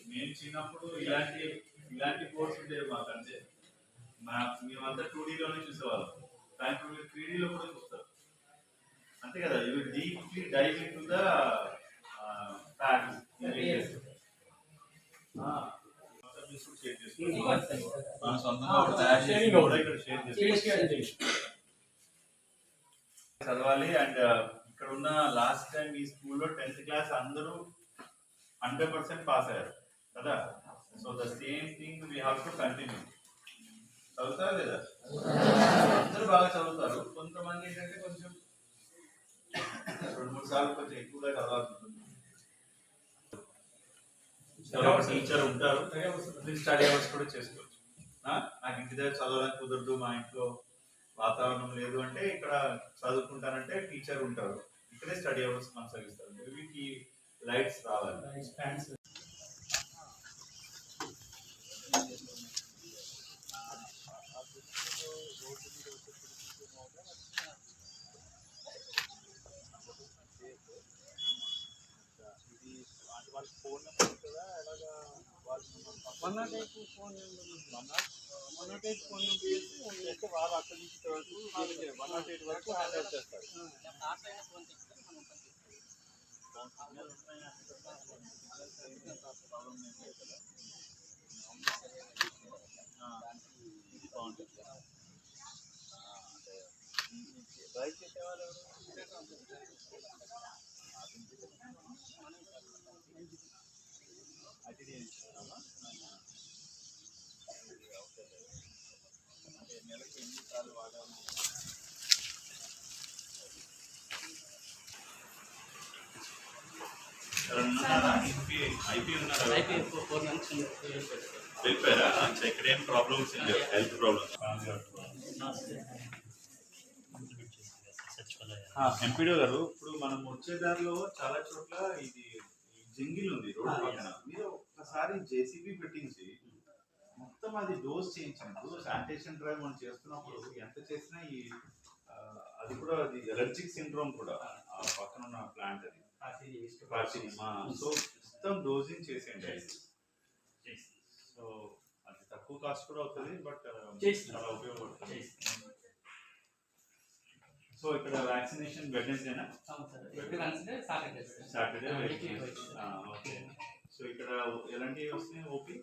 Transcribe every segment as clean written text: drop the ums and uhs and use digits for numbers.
మేము చిన్నప్పుడు ఇలాంటి కోర్స్ ఉండేది మాకంటే మేమంతా 2Dలోనే చూసేవాళ్ళం. కానీ ఇప్పుడు మీరు 3Dలో కూడా చూస్తారు అంతే కదా. You deeply dive into the facts. మన సొంతంగా చదవాలి. అండ్ ఇక్కడ ఉన్న లాస్ట్ టైం ఈ స్కూల్లో 10th క్లాస్ అందరూ 100% పాస్ అయ్యారు కదా. So the same thing we have to continue. చదువుతారా లేదా? అందరూ బాగా చదువుతారు. కొంతమంది ఏంటంటే కొంచెం 2-3 సార్లు కొంచెం ఎక్కువగా చదవాల్సి ఉంటుంది. టీచర్ ఉంటారు, స్టడీ అవర్స్ కూడా చేసుకోవచ్చు. నాకు ఇంటి దగ్గర చదవడానికి కుదరదు, మా ఇంట్లో వాతావరణం లేదు అంటే ఇక్కడ చదువుకుంటానంటే టీచర్ ఉంటారు, ఇక్కడే స్టడీ అవర్స్ కొనసాగిస్తారు. వీటికి లైట్స్ రావాలి. వాళ్ళ ఫోన్ నెంబర్ కదా, ఎలాగా వాళ్ళు 108 ఫోన్ నెంబర్ చేస్తే వాళ్ళు అక్కడి నుంచి వరకు 108 వరకు హ్యాండ్ చేస్తారు. ఇది బాగుంటుంది. డ్రైవ్ చేసేవాళ్ళు ఎవరు? నెలకి ఎన్నిసార్లు వాడాము? వెళ్ళిపోయారా? ఇక్కడ ఏం ప్రాబ్లమ్స్ హెల్త్ ప్రాబ్లమ్స్ ఎంపీడో గారు, ఇప్పుడు మనం వచ్చే దారిలో చాలా చోట్ల ఇది జంగిల్ ఉంది రోడ్డు పక్కన. మీరు ఒక్కసారి జేసీబీ పెట్టించి మొత్తం అది డోస్ చేయించండి. శానిటేషన్ డ్రైవ్ మనం చేస్తున్నప్పుడు ఎంత చేసినా ఈ అది కూడా అది ఎలర్జిక్ సిండ్రోమ్ కూడా ఆ పక్కన ఉన్న ప్లాంట్ అది సో మొత్తం డోజింగ్ చేసేయండి. సో అది తక్కువ కాస్ట్ కూడా అవుతుంది, బట్ చాలా ఉపయోగపడుతుంది. సో ఇక్కడ వ్యాక్సినేషన్ వెడ్నెస్డేనా? సాటర్డే. ఓకే. సో ఇక్కడ ఎలాంటివి వస్తున్నాయి? ఓపీ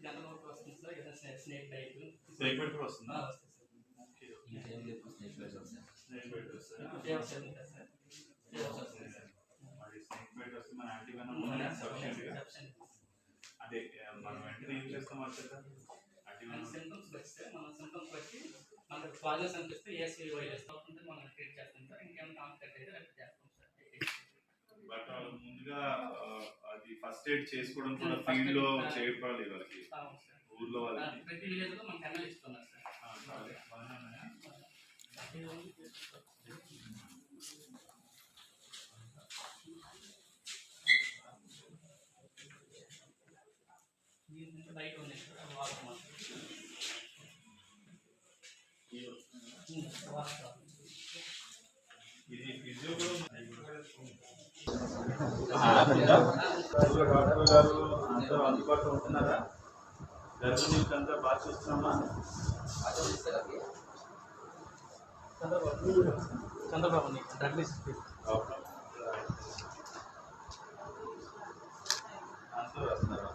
జనరల్ ఓపీ వస్తుంది సార్. స్నేక్ బైట్ కూడా వస్తుందా? స్నేక్ బైట్ వస్తుంది. వస్తే మన యాంటీవెనమ్ అదే మనం వెంటనే ఏం చేస్తాం అంటే సింటమ్స్ వస్తే మన సింటమ్స్ బట్టి మనకు ప్రాబ్లమ్స్ అనిపిస్తే ఏసీ వైరస్ అవుతుంటే మనం ట్రీట్ చేస్తాం సార్. ఇంకేమైనా కాంప్లికేట్ అయితే రెఫర్ చేస్తాం సార్. బట్ ముందుగా అది ఫస్ట్ ఎయిడ్ చేసుకోవడం కూడా ఫీల్డ్ లో చేయపాలి వాళ్ళకి, ఊర్లో వాళ్ళకి. ప్రతి విలేజ్ లో మనకి ఎమ్మెల్యే ఇస్తున్నారు సార్. బయట ఉన్నాయి సార్. ఇది ఫిజియో డాక్టర్ గారు అందరూ అందుబాటులో ఉంటున్నారా? గర్భిణీకి అంతా బాగా చూస్తున్నామా? చంద్రబాబు అందరూ వస్తున్నారా?